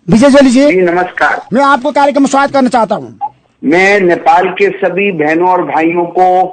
विजय जोली जी, नमस्कार। मैं आपको कार्यक्रम में स्वागत करना चाहता हूँ। मैं नेपाल के सभी बहनों और भाइयों को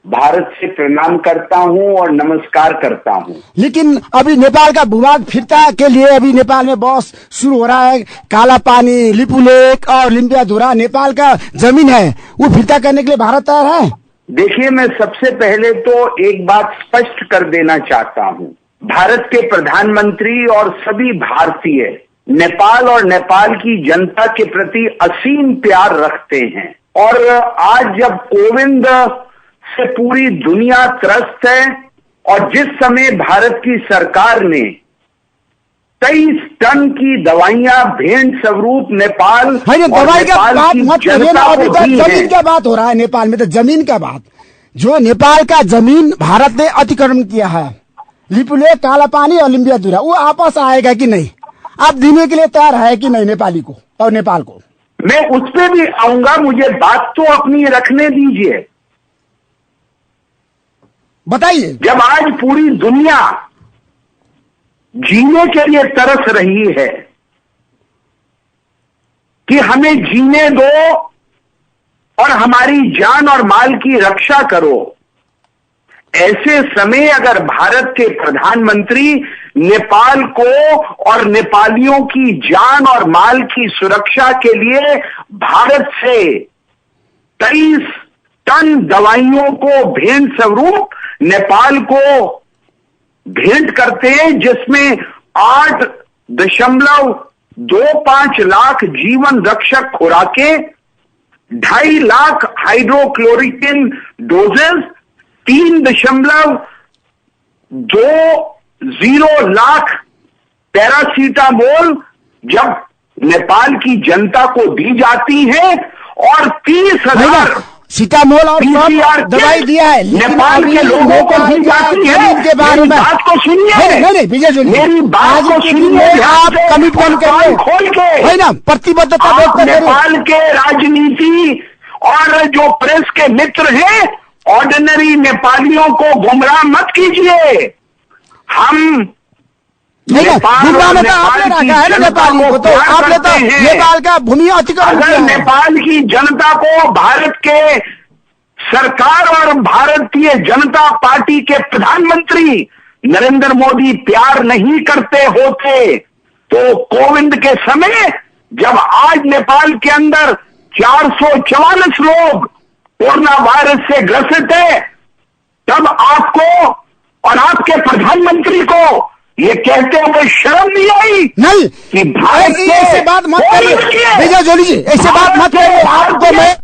भारत से प्रणाम करता हूँ और नमस्कार करता हूँ। लेकिन अभी नेपाल का भूभाग फिरता के लिए अभी नेपाल में बॉस शुरू हो रहा है। काला पानी, लिपुलेक और लिम्पियाधुरा नेपाल का जमीन है, वो फिरता करने के लिए भारत तैयार है। देखिए, मैं सबसे पहले तो एक बात स्पष्ट कर देना चाहता हूँ। भारत के प्रधानमंत्री और सभी भारतीय नेपाल और नेपाल की जनता के प्रति असीम प्यार रखते हैं। और आज जब कोविड से पूरी दुनिया त्रस्त है और जिस समय भारत की सरकार ने 23 टन की दवाइयां भेंट स्वरूप नेपाल दवाई का बात मत करिए ना, अभी तो जमीन का बात हो रहा है। नेपाल में तो जमीन का बात, जो नेपाल का जमीन भारत ने अतिक्रमण किया है, लिपुलेक, काला पानी और लिम्पियाधुरा, वो आपस आएगा कि नहीं? आप देने के लिए तैयार है कि नहीं नेपाली को और नेपाल को? मैं उस पर भी आऊंगा, मुझे बात तो अपनी रखने दीजिए। बताइए। जब आज पूरी दुनिया जीने के लिए तरस रही है कि हमें जीने दो और हमारी जान और माल की रक्षा करो, ऐसे समय अगर भारत के प्रधानमंत्री नेपाल को और नेपालियों की जान और माल की सुरक्षा के लिए भारत से 23 टन दवाइयों को भेंट स्वरूप नेपाल को भेंट करते हैं, जिसमें 8.25 लाख जीवन रक्षक खुराकें, 2.5 lakh hydrochloroquine doses, 3.20 lakh paracetamol जब नेपाल की जनता को दी जाती है और 30,000 सीटामोल और दवाई दिया है नेपाल के लोगों को दी जाती है। के बारे में बात को सुनिए, नहीं विजय जोली, मेरी बात को सुनिए। आप कमिटमेंट करिए, खोल के है ना, प्रतिबद्धता व्यक्त करिए। नेपाल के राजनीति और जो प्रेस के मित्र हैं, ऑर्डिनरी नेपालियों को गुमराह मत कीजिए। हम गुमराह में आपने रखा है ना नेपालियों को, तो आपने तो नेपाल का भूमि अतिक्रमण किया है। नेपाल की जनता को भारत के सरकार और भारतीय जनता पार्टी के प्रधानमंत्री नरेंद्र मोदी प्यार नहीं करते होते तो कोविड के समय जब आज नेपाल के अंदर 444 लोग कोरोना वायरस से ग्रसित है, तब आपको और आपके प्रधानमंत्री को ये कहते हुए शर्म नहीं आई? नहीं कि भारत ऐसे बात मत करिए विजय जोली जी, ऐसे बात मत करिए। आपको मैं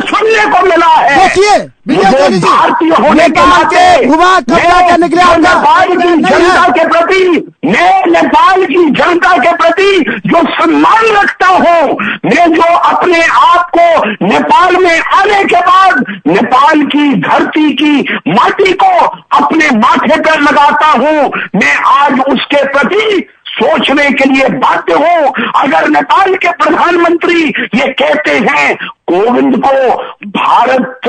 सुनने को मिला है। देखिए विजय जोली जी, भारतीय होने के नाते कब्जा करने के लिए नेपाल की जनता के प्रति, मैं नेपाल की जनता के प्रति जो सम्मान रखता हूँ, मैं जो अपने आप को नेपाल में आने के बाद नेपाल की धरती की माटी को अपने माथे पर लगाता हूँ, मैं आज उसके प्रति सोचने के लिए बाध्य हूं। अगर नेपाल के प्रधानमंत्री ये कहते हैं कोविंद को भारत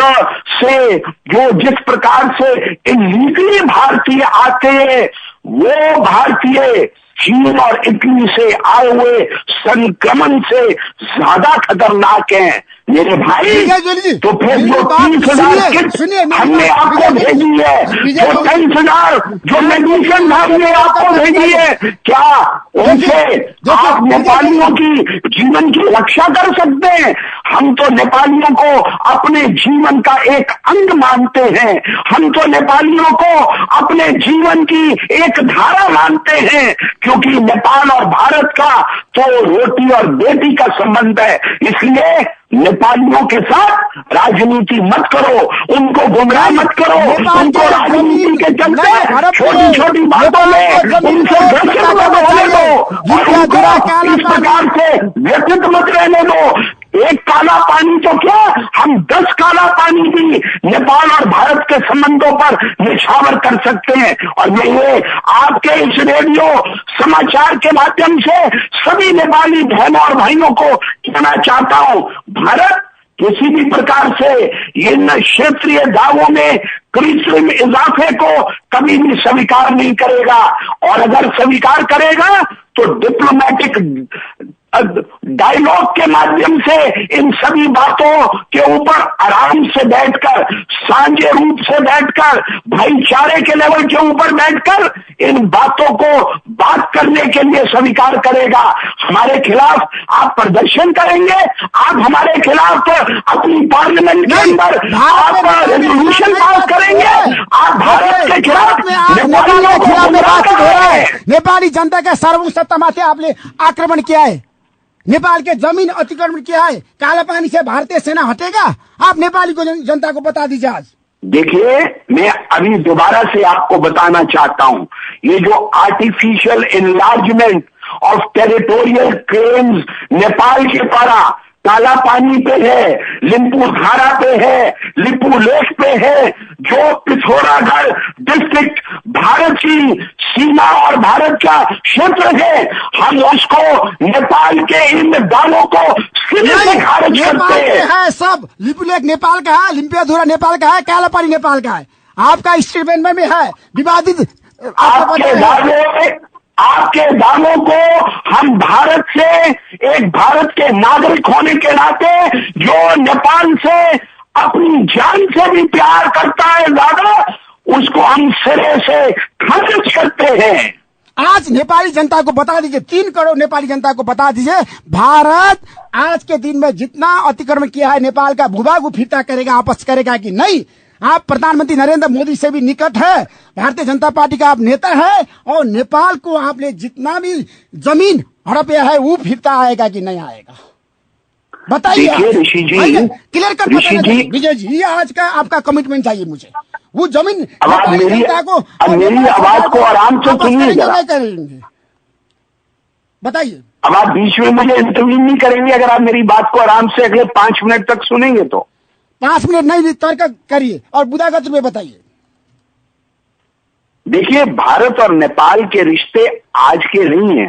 से जो जिस प्रकार से इलीगली भारतीय आते हैं, वो भारतीय चीन और इटली से आए हुए संक्रमण से ज्यादा खतरनाक हैं मेरे भाई। तो फिर जो 30,000 किट हमने आपको भेजी है, जो 23,000 जो मेडिसिन हमने आपको भेजी है, क्या उनसे आप नेपालियों की जीवन की रक्षा कर सकते हैं? हम तो नेपालियों को अपने जीवन का एक अंग मानते हैं, हम तो नेपालियों को अपने जीवन की एक धारा मानते हैं, क्योंकि नेपाल और भारत का तो रोटी और बेटी का संबंध है। इसलिए नेपालियों के साथ राजनीति मत करो, उनको गुमराह मत करो, उनको राजनीति के चलते छोटी छोटी बातों में उनसे ग्रसित मत होने दो, इस प्रकार से व्यतीत मत रहने दो। एक काला पानी तो क्या, हम 10 काला पानी भी नेपाल और भारत के संबंधों पर निछावर कर सकते हैं। और मैं ये आपके इस रेडियो समाचार के माध्यम से सभी नेपाली बहनों और भाइयों को कहना चाहता हूं, भारत किसी भी प्रकार से इन क्षेत्रीय दावों में कृत्रिम इजाफे को कभी भी स्वीकार नहीं करेगा, और अगर स्वीकार करेगा तो डिप्लोमेटिक डायलॉग के माध्यम से इन सभी बातों के ऊपर आराम से बैठकर, सांझे रूप से बैठकर, भाईचारे के लेवल के ऊपर बैठकर इन बातों को बात करने के लिए स्वीकार करेगा। हमारे खिलाफ आप प्रदर्शन करेंगे, आप हमारे खिलाफ अपनी पार्लियामेंट के अंदर आप रेजोल्यूशन पास करेंगे, आप भारत के खिलाफ नेपालियों को गुमराह कर रहे हैं। नेपाली जनता के सर्वोच्च सत्ता माथे आपने आक्रमण किया है, नेपाल के जमीन अतिक्रमण किया है, काला पानी से भारतीय सेना हटेगा? आप नेपाली को जनता को बता दीजिए आज। देखिए, मैं अभी दोबारा से आपको बताना चाहता हूं, ये जो artificial enlargement of territorial claims Nepal के द्वारा काला पानी पे है, लिम्पू धारा पे है, लिपू लेक पे है, जो पिथौरागढ़ डिस्ट्रिक्ट भारत की सीमा और भारत का क्षेत्र है, हम उसको नेपाल के इन दावों को सिरे से खारिज करते हैं। सब लिपू लेक नेपाल का है, लिम्पियाधुरा नेपाल का है, काला पानी नेपाल का है, आपका स्टेटमेंट में है विवादित। आपके दावों को हम भारत से, एक भारत के नागरिक होने के नाते जो नेपाल से अपनी जान से भी प्यार करता है ज्यादा, उसको हम सिरे से खारिज करते हैं। आज नेपाली जनता को बता दीजिए, 3 करोड़ नेपाली जनता को बता दीजिए, भारत आज के दिन में जितना अतिक्रमण किया है नेपाल का भूभाग फिरता करेगा, वापस करेगा कि नहीं? आप प्रधानमंत्री नरेंद्र मोदी से भी निकट है, भारतीय जनता पार्टी का आप नेता है, और नेपाल को आपने जितना भी जमीन हड़पया है वो फिरता आएगा कि नहीं आएगा? बताइए ऋषि जी, क्लियर कर विजय जी, ये आज का आपका कमिटमेंट चाहिए मुझे। वो जमीन अब मेरी आवाज को आराम से सुनिए, बताइए। अब आप बीच में मुझे इंटरव्यू नहीं करेंगे, अगर आप मेरी बात को आराम से अगले 5 मिनट तक सुनेंगे तो। 5 मिनट नहीं, तर्क करिए और बुदागत में बताइए। देखिए, भारत और नेपाल के रिश्ते आज के नहीं है,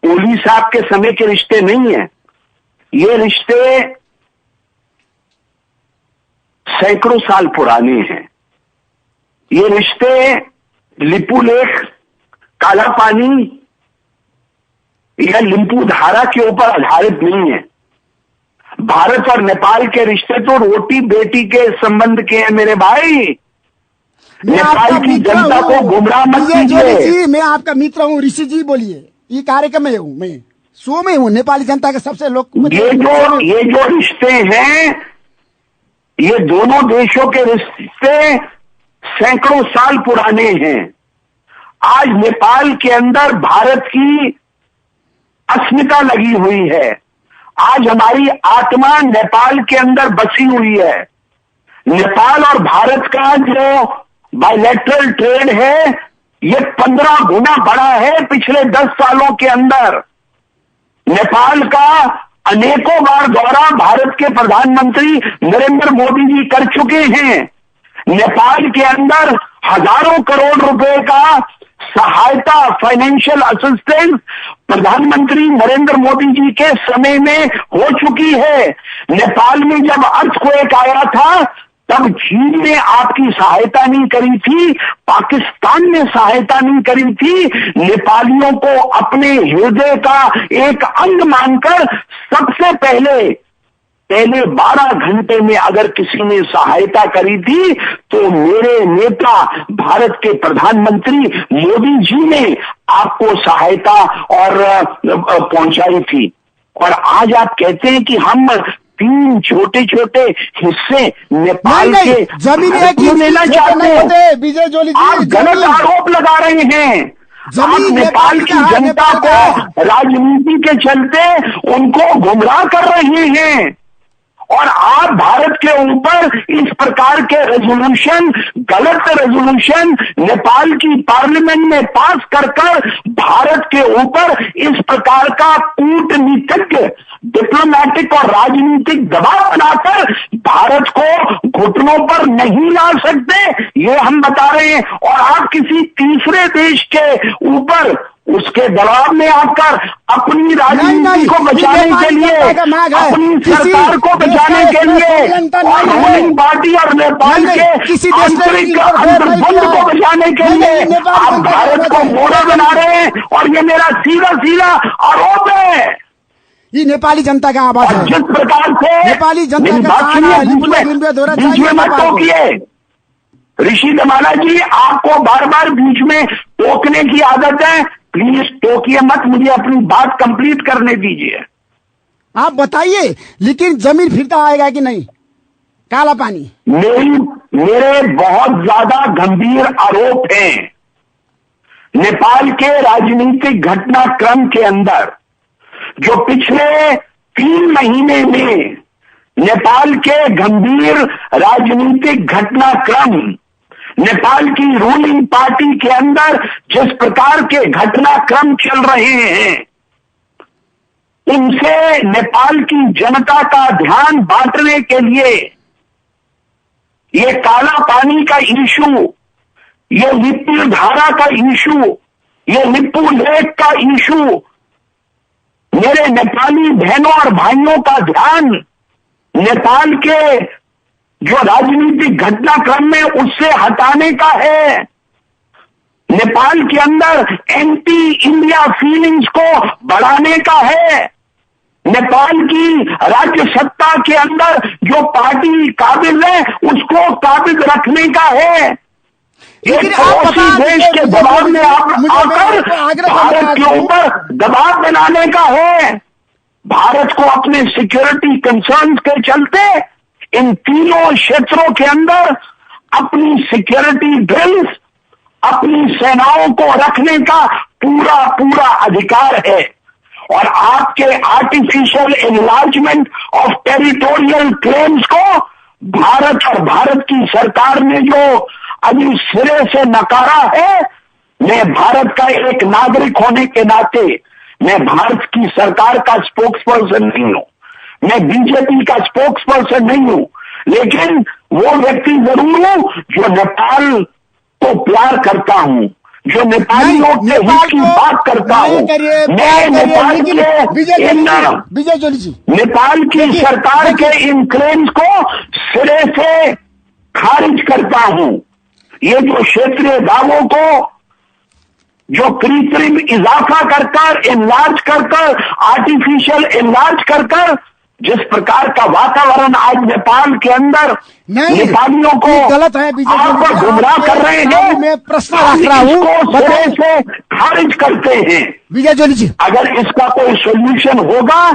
ओली साहब के समय के रिश्ते नहीं है। ये रिश्ते सैकड़ों साल पुराने हैं। ये रिश्ते लिपू लेक, काला पानी या लिम्पू धारा के ऊपर आधारित नहीं है। भारत और नेपाल के रिश्ते तो रोटी बेटी के संबंध के हैं मेरे भाई। नेपाल की जनता को गुमराह मत कीजिए। मैं आपका मित्र हूँ ऋषि जी, बोलिए। ये कार्यक्रम में हूँ, मैं शो में हूँ, नेपाली जनता के सबसे लोग। ये जो रिश्ते हैं, ये दोनों देशों के रिश्ते सैकड़ों साल पुराने हैं। आज नेपाल के अंदर भारत की अस्मिता लगी हुई है। आज हमारी आत्मा नेपाल के अंदर बसी हुई है। नेपाल और भारत का जो बायलैटरल ट्रेड है, ये 15 गुना बढ़ा है पिछले 10 सालों के अंदर। नेपाल का अनेकों बार दौरा भारत के प्रधानमंत्री नरेंद्र मोदी जी कर चुके हैं। नेपाल के अंदर हजारों करोड़ रुपए का सहायता, फाइनेंशियल असिस्टेंस प्रधानमंत्री नरेंद्र मोदी जी के समय में हो चुकी है। नेपाल में जब अर्थक्वेक आया था, तब चीन ने आपकी सहायता नहीं करी थी, पाकिस्तान ने सहायता नहीं करी थी। नेपालियों को अपने हृदय का एक अंग मानकर सबसे पहले 12 घंटे में अगर किसी ने सहायता करी थी, तो मेरे नेता भारत के प्रधानमंत्री मोदी जी ने आपको सहायता और पहुंचाई थी। और आज आप कहते हैं कि हम 3 छोटे छोटे हिस्से नेपाल के जमीन लेना चाहते हैं। विजय जोली जी, आप गलत आरोप लगा रहे हैं। आप नेपाल की जनता को राजनीति के चलते उनको गुमराह कर रहे हैं, और आप भारत के ऊपर इस प्रकार के रेजोल्यूशन, गलत रेजोल्यूशन नेपाल की पार्लियामेंट में पास कर भारत के ऊपर इस प्रकार का कूटनीतिक, डिप्लोमेटिक और राजनीतिक दबाव बनाकर भारत को घुटनों पर नहीं ला सकते, ये हम बता रहे हैं। और आप किसी तीसरे देश के ऊपर उसके दबाव में आकर अपनी राजनीति को बचाने के लिए, अपनी सरकार को बचाने के लिए और रूलिंग पार्टी और नेपाल के आंतरिक अंतर्बंध को बचाने के लिए आप भारत को मोड़ा बना रहे हैं। और ये मेरा सीधा सीधा आरोप है। ये नेपाली जनता का आवाज है। जिस प्रकार से नेपाली जनता का बीच में मत टोकिए ऋषि दमाला जी, आपको बार बार बीच में टोकने की आदत है। प्लीज टोकिए मत, मुझे अपनी बात कंप्लीट करने दीजिए। आप बताइए, लेकिन जमीन फिरता आएगा कि नहीं? काला पानी मेरे बहुत ज्यादा गंभीर आरोप हैं। नेपाल के राजनीतिक घटनाक्रम के अंदर जो पिछले 3 महीने में नेपाल के गंभीर राजनीतिक घटनाक्रम, नेपाल की रूलिंग पार्टी के अंदर जिस प्रकार के घटनाक्रम चल रहे हैं, इनसे नेपाल की जनता का ध्यान बांटने के लिए ये काला पानी का इशू, ये लिप्पू धारा का इशू, ये लिप्पू लेक का इशू, मेरे नेपाली बहनों और भाइयों का ध्यान नेपाल के जो राजनीतिक घटनाक्रम में उससे हटाने का है। नेपाल के अंदर एंटी इंडिया फीलिंग्स को बढ़ाने का है। नेपाल की राज्य सत्ता के अंदर जो पार्टी काबिल है उसको काबिल रखने का है। एक पड़ोसी देश के दबाव में आकर भारत के ऊपर दबाव बनाने का है। भारत को अपने सिक्योरिटी कंसर्न्स के चलते इन तीनों क्षेत्रों के अंदर अपनी सिक्योरिटी ड्रिल्स, अपनी सेनाओं को रखने का पूरा अधिकार है। और आपके artificial enlargement of territorial claims को भारत और भारत की सरकार ने जो अभी सिरे से नकारा है, मैं भारत का एक नागरिक होने के नाते मैं भारत की सरकार का स्पोक्स पर्सन नहीं हूं, मैं बीजेपी का स्पोक्स पर्सन नहीं हूं, लेकिन वो व्यक्ति जरूर हूं जो नेपाल को प्यार करता हूं, जो नेपालियों के हित की बात करता हूं। मैं नेपाल नेपाल की सरकार के इन क्लेम्स को सिरे से खारिज करता हूं। ये जो क्षेत्रीय दावों को जो कृत्रिम इजाफा कर एनलार्ज कर आर्टिफिशियल एनलार्ज कर जिस प्रकार का वातावरण आज नेपाल के अंदर नेपालियों को गलत है, आप गुमराह कर रहे हैं, मैं प्रश्न रख रहा हूँ, सिरे से खारिज करते हैं। विजय जोली जी, अगर इसका कोई सोल्यूशन होगा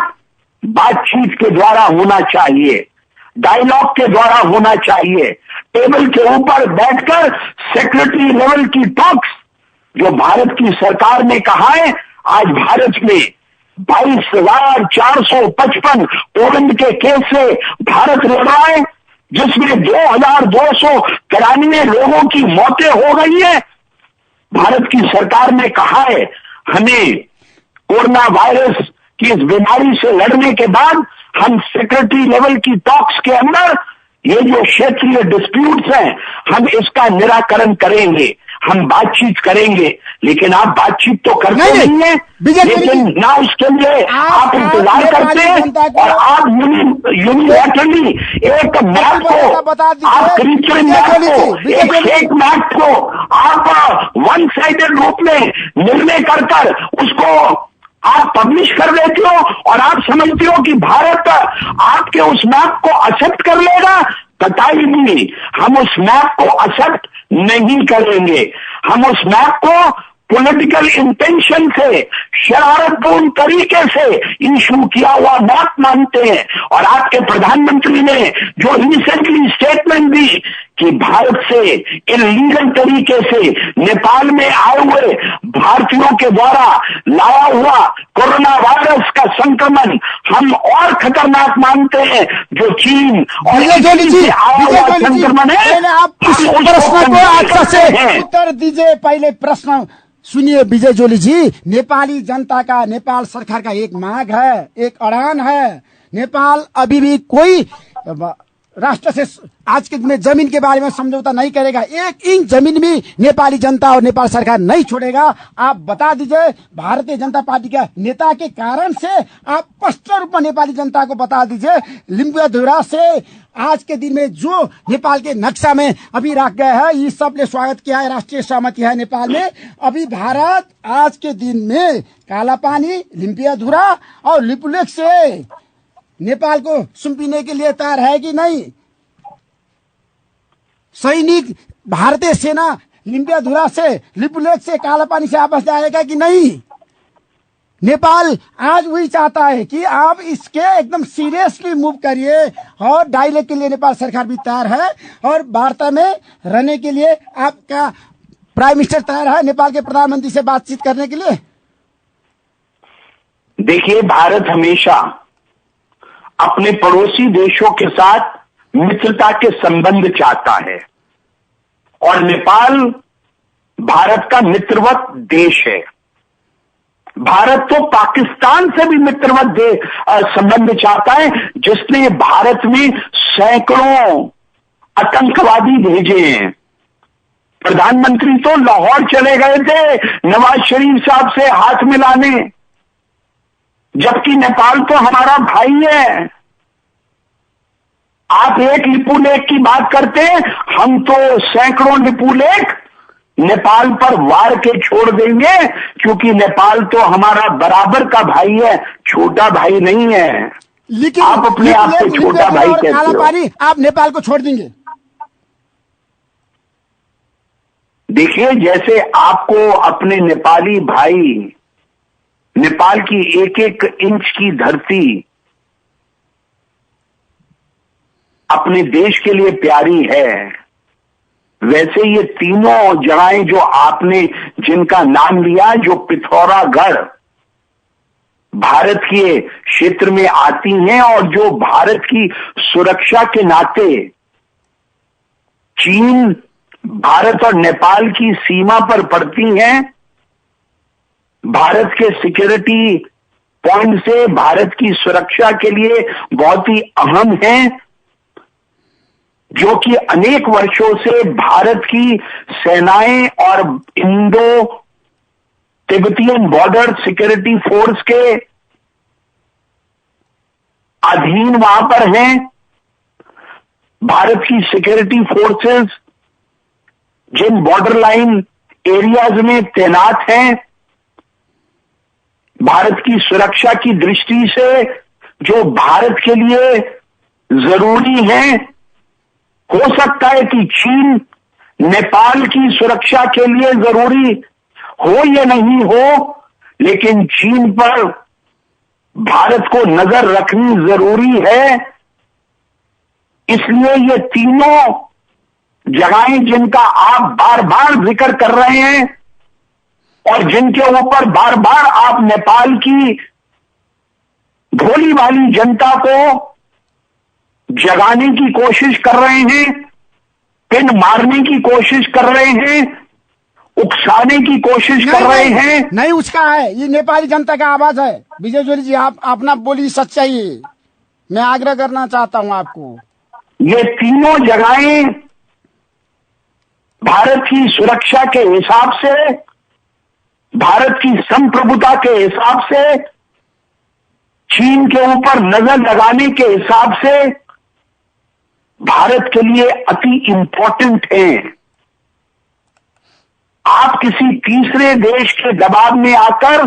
बातचीत के द्वारा होना चाहिए, डायलॉग के द्वारा होना चाहिए, टेबल के ऊपर बैठकर सेक्रेटरी लेवल की टॉक्स जो भारत की सरकार ने कहा है। आज भारत में 22,455 कोविड के केस से भारत लड़ रहा है, जिसमें 2,293 लोगों की मौतें हो गई है। भारत की सरकार ने कहा है हमें कोरोना वायरस की इस बीमारी से लड़ने के बाद हम सेक्रेटरी लेवल की टॉक्स के अंदर ये जो क्षेत्रीय डिस्प्यूट्स हैं हम इसका निराकरण करेंगे, हम बातचीट करेंगे। लेकिन आप बातचीत तो करते नहीं है, लेकिन ना उसके लिए आप इंतजार करते हैं और आप यूनिलैटरली एक मैप को आप कृत्रिम मैप को, एक फेक मैप को आप वन साइडेड रूप में निर्णय कर उसको आप पब्लिश कर देते हो और आप समझते हो कि भारत आपके उस मैप को एक्सेप्ट कर लेगा। कतई नहीं, हम उस मैप को एक्सेप्ट नहीं करेंगे। हम उस मैप को पॉलिटिकल इंटेंशन से शरारतपूर्ण तरीके से इशू किया हुआ मैप मानते हैं। और आपके प्रधानमंत्री ने जो रिसेंटली स्टेटमेंट दी कि भारत से इलीगल तरीके से नेपाल में आए हुए भारतीयों के द्वारा लाया हुआ कोरोना वायरस का संक्रमण हम और खतरनाक मानते हैं जो चीन और से आया हुआ संक्रमण है। आप इस प्रश्न को अच्छा से उत्तर दीजिए। पहले प्रश्न सुनिए विजय जोली जी, नेपाली जनता का, नेपाल सरकार का एक मांग है, एक अड़ान है। नेपाल अभी भी कोई राष्ट्र से आज के दिन में जमीन के बारे में समझौता नहीं करेगा, 1 इंच जमीन भी नेपाली जनता और नेपाल सरकार नहीं छोड़ेगा। आप बता दीजिए, भारतीय जनता पार्टी के नेता के कारण से आप स्पष्ट रूप में नेपाली जनता को बता दीजिए, लिम्बुधुरा से आज के दिन में जो नेपाल के नक्शा में अभी रख गए हैं, ये सबने स्वागत किया है, राष्ट्रीय सहमति है नेपाल में। अभी भारत आज के दिन में कालापानी, लिम्पियाधुरा और लिपुलेख से नेपाल को सुम्पिने के लिए तैयार है कि नहीं? सैनिक भारतीय सेना लिम्पियाधुरा से, लिपुलेख से, कालापानी से वापस जाएगा कि नहीं? नेपाल आज वही चाहता है कि आप इसके एकदम सीरियसली मूव करिए और डायलॉग के लिए नेपाल सरकार भी तैयार है और वार्ता में रहने के लिए आपका प्राइम मिनिस्टर तैयार है नेपाल के प्रधानमंत्री से बातचीत करने के लिए। देखिए, भारत हमेशा अपने पड़ोसी देशों के साथ मित्रता के संबंध चाहता है और नेपाल भारत का मित्रवत देश है। भारत तो पाकिस्तान से भी मित्रवत संबंध चाहता है, जिसने भारत में सैकड़ों आतंकवादी भेजे हैं। प्रधानमंत्री तो लाहौर चले गए थे नवाज शरीफ साहब से हाथ मिलाने, जबकि नेपाल तो हमारा भाई है। आप एक लिपुलेख की बात करते हैं, हम तो सैकड़ों लिपुलेख नेपाल पर वार के छोड़ देंगे, क्योंकि नेपाल तो हमारा बराबर का भाई है, छोटा भाई नहीं है। लेकिन आप अपने आप को छोटा भाई कहते हो। आप नेपाल को छोड़ देंगे? देखिए, जैसे आपको अपने नेपाली भाई, नेपाल की एक एक इंच की धरती अपने देश के लिए प्यारी है, वैसे ये तीनों जगहें जो आपने जिनका नाम लिया, जो पिथौरागढ़ भारत के क्षेत्र में आती हैं और जो भारत की सुरक्षा के नाते चीन, भारत और नेपाल की सीमा पर पड़ती हैं, भारत के सिक्योरिटी पॉइंट से भारत की सुरक्षा के लिए बहुत ही अहम है, जो कि अनेक वर्षों से भारत की सेनाएं और Indo Tibetan border security force के अधीन वहां पर हैं। भारत की सिक्योरिटी फोर्सेस जिन बॉर्डर लाइन एरियाज में तैनात हैं, भारत की सुरक्षा की दृष्टि से जो भारत के लिए जरूरी है, हो सकता है कि चीन नेपाल की सुरक्षा के लिए जरूरी हो या नहीं हो, लेकिन चीन पर भारत को नजर रखनी जरूरी है। इसलिए ये तीनों जगहें जिनका आप बार बार जिक्र कर रहे हैं और जिनके ऊपर बार बार आप नेपाल की भोली भाली जनता को जगाने की कोशिश कर रहे हैं, पिन मारने की कोशिश कर रहे हैं, उकसाने की कोशिश कर रहे हैं। नहीं उसका है, ये नेपाली जनता का आवाज है। विजय जोली जी, आप अपना बोलिए, सच्चाई है, मैं आग्रह करना चाहता हूं आपको। ये तीनों जगहें भारत की सुरक्षा के हिसाब से, भारत की संप्रभुता के हिसाब से, चीन के ऊपर नजर लगाने के हिसाब से भारत के लिए अति इंपॉर्टेंट है। आप किसी तीसरे देश के दबाव में आकर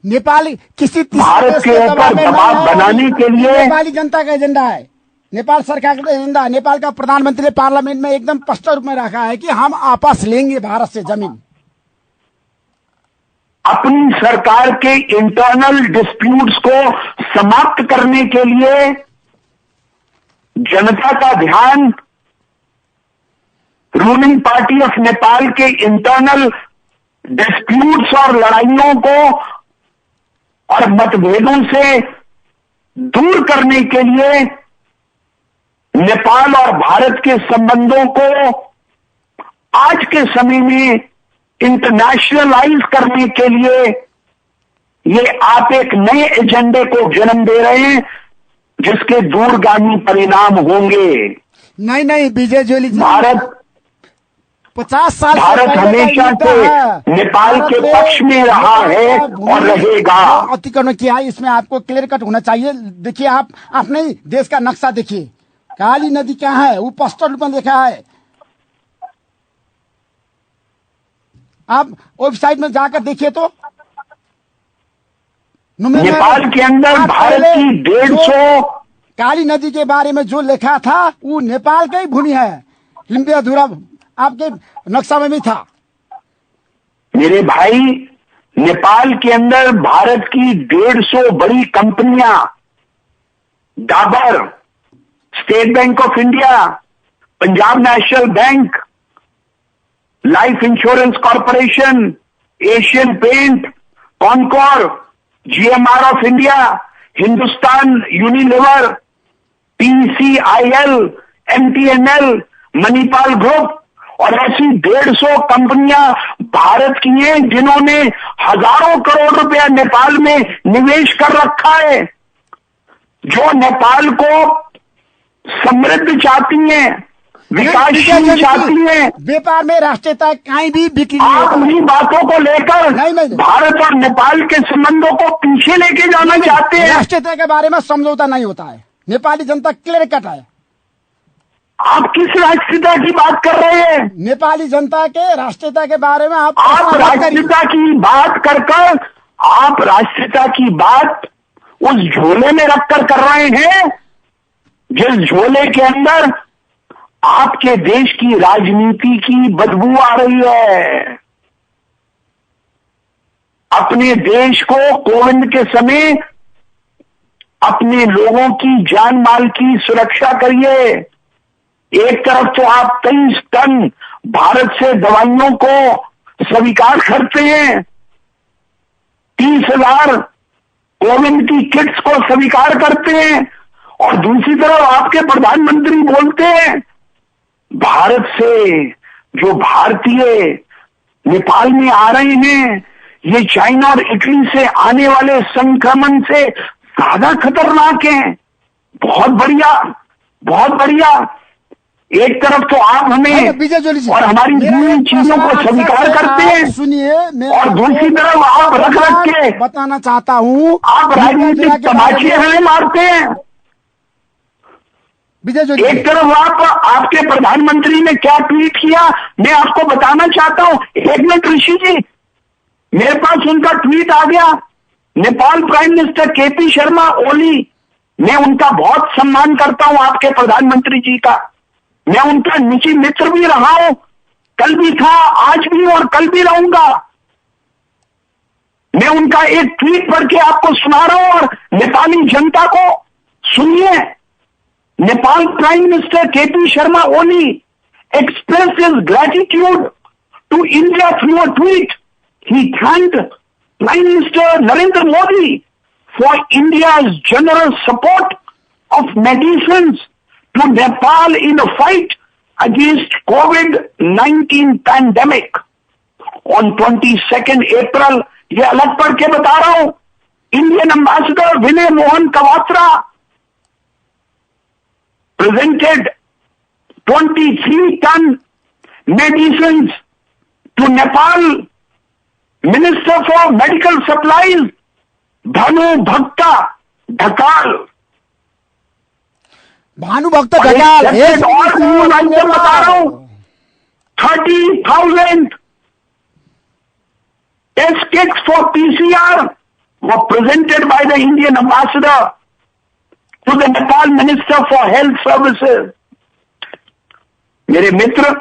नेपाल किसी भारत के ऊपर दबाव बनाने के लिए, नेपाली जनता का एजेंडा है, नेपाल सरकार का एजेंडा, नेपाल का प्रधानमंत्री ने पार्लियामेंट में एकदम स्पष्ट रूप में रखा है कि हम आपस लेंगे भारत से जमीन। अपनी सरकार के इंटरनल डिस्प्यूट्स को समाप्त करने के लिए जनता का ध्यान रूलिंग पार्टी ऑफ नेपाल के इंटरनल डिस्प्यूट्स और लड़ाइयों को और मतभेदों से दूर करने के लिए नेपाल और भारत के संबंधों को आज के समय में इंटरनेशनलाइज करने के लिए ये आप एक नए एजेंडे को जन्म दे रहे हैं, जिसके दूरगामी परिणाम होंगे। नहीं विजय जोली जी, भारत 50 साल भारत हमेशा से नेपाल के पक्ष में रहा है और रहेगा। अतिक्रमण किया है, इसमें आपको क्लियर कट होना चाहिए। देखिए, आप अपने देश का नक्शा देखिए, काली नदी कहाँ है, वो स्पष्ट रूप में देखा है। आप वेबसाइट में जाकर देखिए तो नेपाल के अंदर भारत की 150 काली नदी के बारे में जो लिखा था वो नेपाल का ही भूमि है। लिम्बियाधुरा आपके नक्शा में भी था। मेरे भाई, नेपाल के अंदर भारत की 150 बड़ी कंपनियां, Dabur, state bank of India, Punjab national bank, life insurance corporation, Asian paint, Concor, GMR of India, Hindustan Unilever, PCIL, MTNL, Manipal group और ऐसी 150 कंपनियां भारत की हैं जिन्होंने हजारों करोड़ रुपया नेपाल में निवेश कर रखा है, जो नेपाल को समृद्ध चाहती हैं, विकासशील चाहती हैं। व्यापार में राष्ट्रीयता कहीं भी बिक्री आप उन्हीं बातों को लेकर नहीं। भारत और नेपाल के संबंधों को पीछे लेके जाना चाहते हैं। राष्ट्रीयता के बारे में समझौता नहीं होता है। नेपाली जनता क्लियर कट है। आप किस राष्ट्रीयता की बात कर रहे हैं? नेपाली जनता के राष्ट्रीयता के बारे में आप राष्ट्रीयता की बात कर आप राष्ट्रीयता की बात उस झोले में रखकर कर रहे हैं जिस झोले के अंदर आपके देश की राजनीति की बदबू आ रही है। अपने देश को कोविड के समय अपने लोगों की जान माल की सुरक्षा करिए। एक तरफ तो आप 23 टन भारत से दवाइयों को स्वीकार करते हैं, 30,000 कोविड की किट्स को स्वीकार करते हैं, और दूसरी तरफ आपके प्रधानमंत्री बोलते हैं भारत से जो भारतीय नेपाल में आ रहे हैं ये चाइना और इटली से आने वाले संक्रमण से ज्यादा खतरनाक हैं। बहुत बढ़िया, बहुत बढ़िया। एक तरफ तो आप हमें और हमारी दूसरी चीजों को स्वीकार करते हैं, सुनिए, और दूसरी तरफ आप रख के बताना चाहता हूँ, आप राजनीतिक तमाचे हमें मारते हैं। एक तरफ आपके प्रधानमंत्री ने क्या ट्वीट किया मैं आपको बताना चाहता हूं। एक मिनट ऋषि जी, मेरे पास उनका ट्वीट आ गया। Nepal prime minister KP Sharma Oli, मैं उनका बहुत सम्मान करता हूं, आपके प्रधानमंत्री जी का। मैं उनका निजी मित्र भी रहा हूं, कल भी था, आज भी और कल भी रहूंगा। मैं उनका एक ट्वीट पढ़ के आपको सुना रहा हूं और नेपाली जनता को सुनिए। Nepal Prime Minister KP Sharma Oli expressed his gratitude to India through a tweet. He thanked Prime Minister Narendra Modi for India's generous support of medicines to Nepal in the fight against COVID-19 pandemic. On 22nd April, ये अलग पढ़ के बता रहा हूं, Indian Ambassador Vinay Mohan Kawatra presented 23-ton medicines to Nepal. Minister for Medical Supplies, Bhanu Bhakta Dhakal. Bhanu भक्त ढकाल, और मैं बता रहा हूं, 30,000 test kits for PCR were presented by the Indian ambassador to the Nepal Minister for Health Services. मेरे मित्र,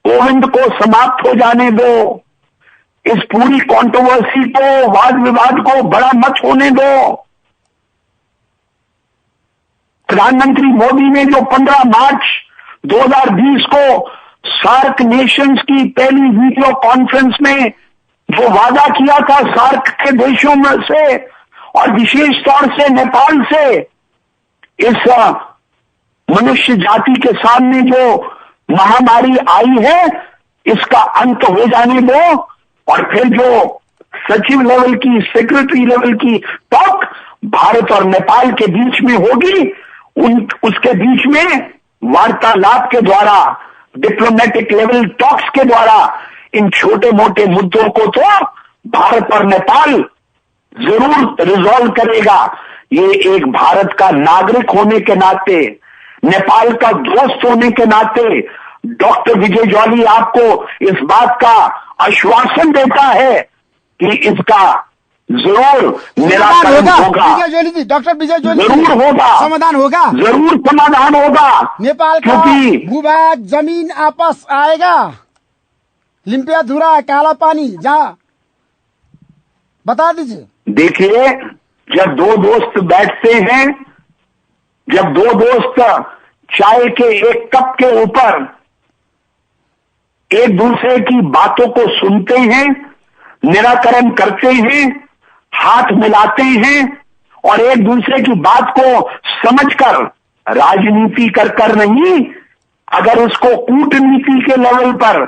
Covid को समाप्त हो जाने दो, इस पूरी कंट्रोवर्सी को, वाद विवाद को बड़ा मत होने दो। प्रधानमंत्री मोदी ने जो 15 मार्च 2020 को सार्क नेशंस की पहली वीडियो कॉन्फ्रेंस में जो वादा किया था सार्क के देशों में से और विशेष तौर से नेपाल से, इस मनुष्य जाति के सामने जो महामारी आई है इसका अंत हो जाने दो, और फिर जो सचिव लेवल की, सेक्रेटरी लेवल की टॉक भारत और नेपाल के बीच में होगी, उसके बीच में वार्तालाप के द्वारा, डिप्लोमेटिक लेवल टॉक्स के द्वारा इन छोटे मोटे मुद्दों को तो भारत और नेपाल जरूर रिजॉल्व करेगा। ये एक भारत का नागरिक होने के नाते, नेपाल का दोस्त होने के नाते डॉक्टर विजय जॉली आपको इस बात का आश्वासन देता है कि इसका जरूर निराकरण होगा। विजय जॉली जी, डॉक्टर विजय जॉली, जरूर होगा, समाधान होगा, जरूर समाधान होगा। नेपाल का भूभाग जमीन आपस आएगा, लिम्पियाधुरा, काला पानी, जहाँ बता दीजिए। देखिए, जब दो दोस्त बैठते हैं, जब दो दोस्त चाय के एक कप के ऊपर एक दूसरे की बातों को सुनते हैं, निराकरण करते हैं, हाथ मिलाते हैं और एक दूसरे की बात को समझकर, राजनीति कर नहीं, अगर उसको कूटनीति के लेवल पर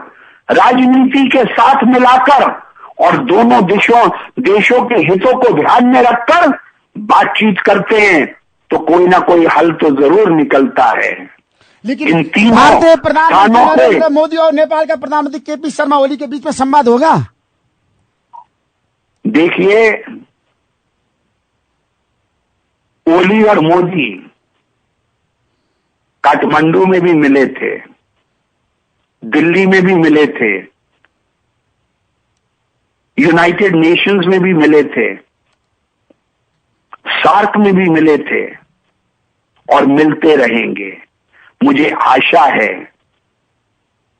राजनीति के साथ मिलाकर और दोनों देशों के हितों को ध्यान में रखकर बातचीत करते हैं तो कोई ना कोई हल तो जरूर निकलता है। लेकिन इन तीनों भारतीय प्रधानमंत्री स्थानों पे नरेंद्र मोदी और नेपाल का प्रधानमंत्री केपी शर्मा ओली के बीच में संवाद होगा? देखिए, ओली और मोदी काठमांडू में भी मिले थे, दिल्ली में भी मिले थे, यूनाइटेड नेशंस में भी मिले थे, सार्क में भी मिले थे और मिलते रहेंगे। मुझे आशा है,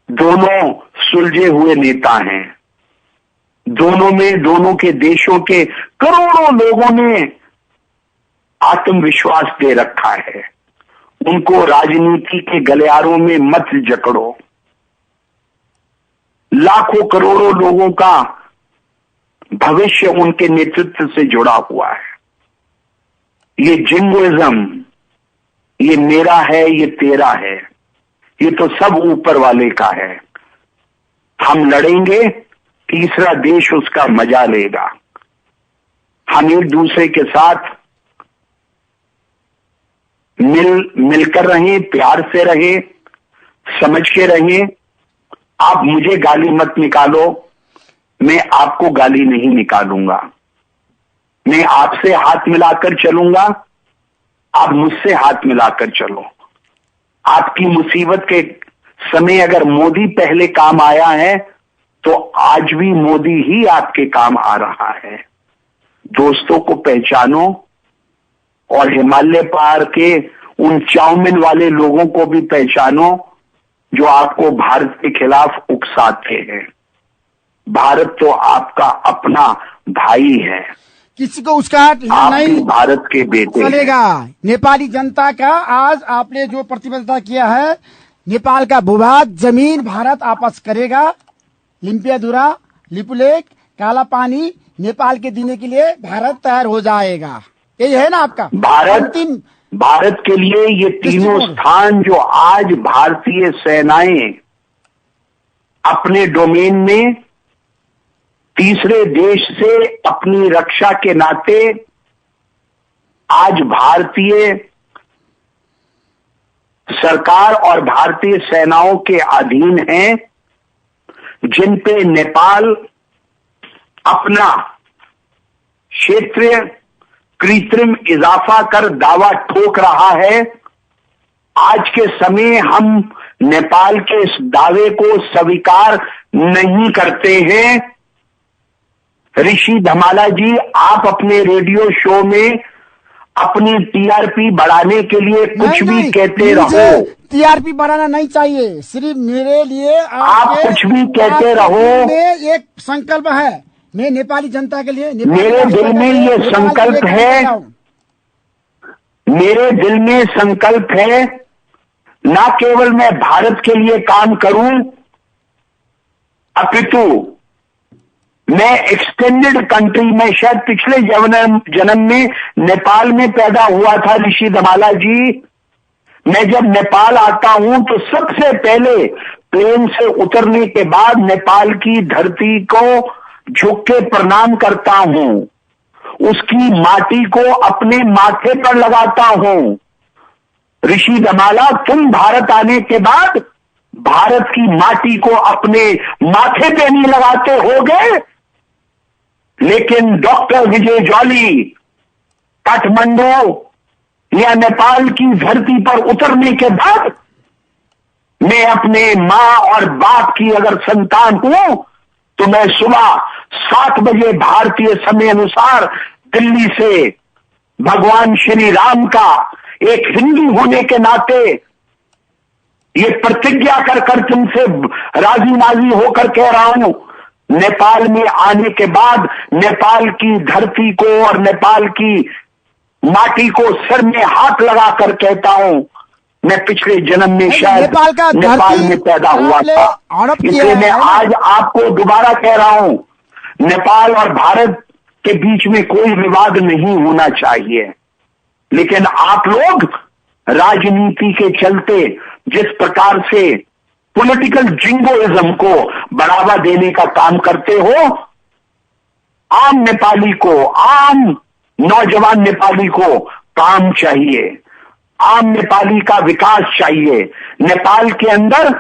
दोनों सुलझे हुए नेता हैं, दोनों के देशों के करोड़ों लोगों ने आत्मविश्वास दे रखा है। उनको राजनीति के गलियारों में मत जकड़ो। लाखों करोड़ों लोगों का भविष्य उनके नेतृत्व से जुड़ा हुआ है। ये जिंगोइज्म, ये मेरा है, ये तेरा है, ये तो सब ऊपर वाले का है। हम लड़ेंगे, तीसरा देश उसका मजा लेगा। हम एक दूसरे के साथ मिलकर रहें, प्यार से रहें, समझ के रहें। आप मुझे गाली मत निकालो, मैं आपको गाली नहीं निकालूंगा। मैं आपसे हाथ मिलाकर चलूंगा, आप मुझसे हाथ मिलाकर चलो। आपकी मुसीबत के समय अगर मोदी पहले काम आया है तो आज भी मोदी ही आपके काम आ रहा है। दोस्तों को पहचानो और हिमालय पार के उन चाउमीन वाले लोगों को भी पहचानो जो आपको भारत के खिलाफ उकसाते हैं। भारत तो आपका अपना भाई है, किसी को उसका आप नहीं भी भारत के बेटे चलेगा। नेपाली जनता का आज आपने जो प्रतिबद्धता किया है, नेपाल का भूभाग जमीन भारत आपस करेगा, लिम्पियाधुरा, लिपुलेख, काला पानी नेपाल के देने के लिए भारत तैयार हो जाएगा। यही है ना आपका भारत के लिए ये तीनों स्थान जो आज भारतीय सेनाएं अपने डोमेन में तीसरे देश से अपनी रक्षा के नाते आज भारतीय सरकार और भारतीय सेनाओं के अधीन हैं, जिन पे नेपाल अपना क्षेत्रीय कृत्रिम इजाफा कर दावा ठोक रहा है। आज के समय हम नेपाल के इस दावे को स्वीकार नहीं करते हैं। ऋषि धमाला जी, आप अपने रेडियो शो में अपनी टीआरपी बढ़ाने के लिए कुछ भी कहते रहो। टीआरपी बढ़ाना नहीं चाहिए, सिर्फ मेरे लिए आप कुछ भी कहते रहो। एक संकल्प है, मैं नेपाली जनता के लिए, मेरे दिल में ये संकल्प है, मेरे दिल में संकल्प है, ना केवल मैं भारत के लिए काम करूं, अपितु मैं एक्सटेंडेड कंट्री में, शायद पिछले जन्म में नेपाल में पैदा हुआ था ऋषि धमाला जी। मैं जब नेपाल आता हूं तो सबसे पहले प्लेन से उतरने के बाद नेपाल की धरती को झुक के प्रणाम करता हूं उसकी माटी को अपने माथे पर लगाता हूं। ऋषि धमाला, तुम भारत आने के बाद भारत की माटी को अपने माथे पे नहीं लगाते होगे, लेकिन डॉक्टर विजय जॉली काठमांडू या नेपाल की धरती पर उतरने के बाद मैं अपने मां और बाप की अगर संतान हूं तो मैं सुबह 7 बजे भारतीय समय अनुसार दिल्ली से भगवान श्री राम का एक हिंदू होने के नाते ये प्रतिज्ञा कर तुमसे राजी नाजी होकर कह रहा हूं, नेपाल में आने के बाद नेपाल की धरती को और नेपाल की माटी को सिर में हाथ लगाकर कहता हूं, मैं पिछले जन्म में शायद नेपाल में पैदा हुआ था। इसलिए मैं आज आपको दोबारा कह रहा हूं, नेपाल और भारत के बीच में कोई विवाद नहीं होना चाहिए, लेकिन आप लोग राजनीति के चलते जिस प्रकार से पॉलिटिकल जिंगोइज्म को बढ़ावा देने का काम करते हो, आम नेपाली को, आम नौजवान नेपाली को काम चाहिए, आम नेपाली का विकास चाहिए। नेपाल के अंदर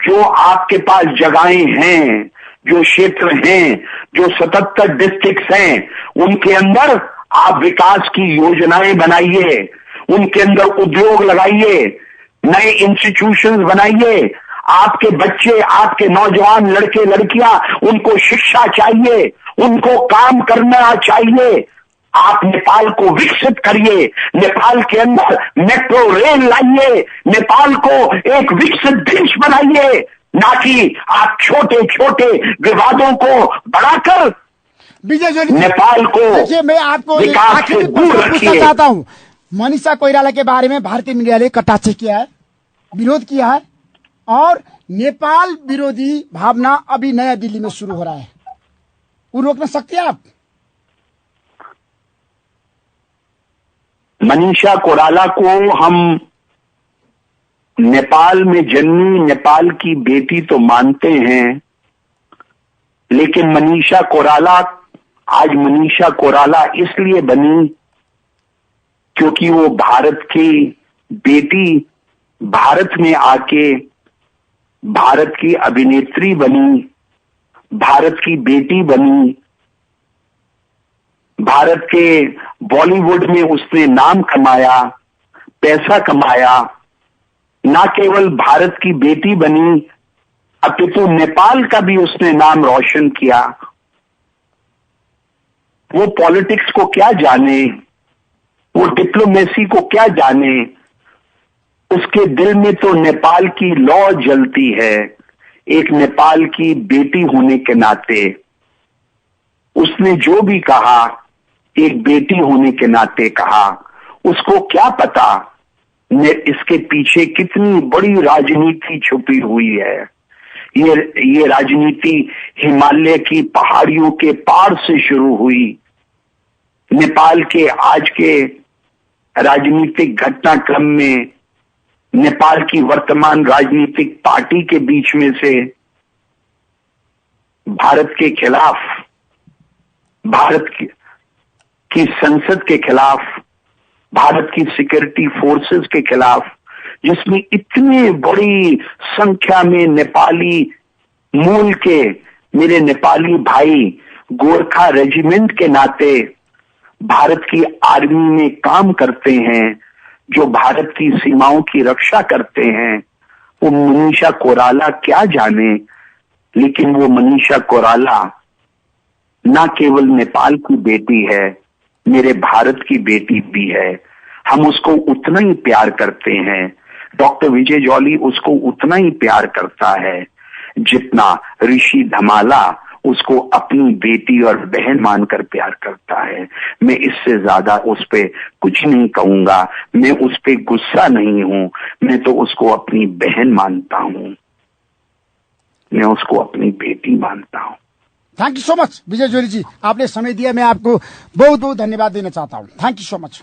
जो आपके पास जगहें हैं, जो क्षेत्र हैं, जो 77 डिस्ट्रिक्ट्स हैं, उनके अंदर आप विकास की योजनाएं बनाइए, उनके अंदर उद्योग लगाइए, नए इंस्टीट्यूशंस बनाइए। आपके बच्चे, आपके नौजवान लड़के लड़कियां, उनको शिक्षा चाहिए, उनको काम करना चाहिए। आप नेपाल को विकसित करिए, नेपाल के अंदर मेट्रो रेल लाइए, नेपाल को एक विकसित देश बनाइए, ना कि आप छोटे छोटे विवादों को बढ़ाकर विजय जॉली नेपाल को देखिए, मैं आपको विकास से दूर रखिए। चाहता हूं, मनीषा कोइराला के बारे में भारतीय मीडिया ने कटाक्ष किया है, विरोध किया है, और नेपाल विरोधी भावना अभी नया दिल्ली में शुरू हो रहा है, वो रोकना सकते हैं आप? मनीषा कोइराला को हम नेपाल में जन्मी नेपाल की बेटी तो मानते हैं, लेकिन मनीषा कोइराला आज मनीषा कोइराला इसलिए बनी क्योंकि वो भारत की बेटी, भारत में आके भारत की अभिनेत्री बनी, भारत की बेटी बनी, भारत के बॉलीवुड में उसने नाम कमाया, पैसा कमाया। ना केवल भारत की बेटी बनी, अपितु नेपाल का भी उसने नाम रोशन किया। वो पॉलिटिक्स को क्या जाने, वो डिप्लोमेसी को क्या जाने, उसके दिल में तो नेपाल की लौ जलती है। एक नेपाल की बेटी होने के नाते उसने जो भी कहा, एक बेटी होने के नाते कहा। उसको क्या पता इसके पीछे कितनी बड़ी राजनीति छुपी हुई है। ये राजनीति हिमालय की पहाड़ियों के पार से शुरू हुई। नेपाल के आज के राजनीतिक घटनाक्रम में नेपाल की वर्तमान राजनीतिक पार्टी के बीच में से भारत के खिलाफ, भारत की संसद के खिलाफ, भारत की सिक्योरिटी फोर्सेस के खिलाफ, जिसमें इतनी बड़ी संख्या में नेपाली मूल के मेरे नेपाली भाई गोरखा रेजिमेंट के नाते भारत की आर्मी में काम करते हैं, जो भारत की सीमाओं की रक्षा करते हैं, वो मनीषा कोइराला क्या जाने। लेकिन वो मनीषा कोइराला ना केवल नेपाल की बेटी है, मेरे भारत की बेटी भी है। हम उसको उतना ही प्यार करते हैं, डॉक्टर विजय जॉली उसको उतना ही प्यार करता है जितना ऋषि धमाला उसको अपनी बेटी और बहन मानकर प्यार करता है। मैं इससे ज्यादा उस पे कुछ नहीं कहूंगा। मैं उस पे गुस्सा नहीं हूं, मैं तो उसको अपनी बहन मानता हूं, मैं उसको अपनी बेटी मानता हूं। Thank you so much Vijay Jolly ji, आपने समय दिया, मैं आपको बहुत बहुत धन्यवाद देना चाहता हूं। Thank you so much.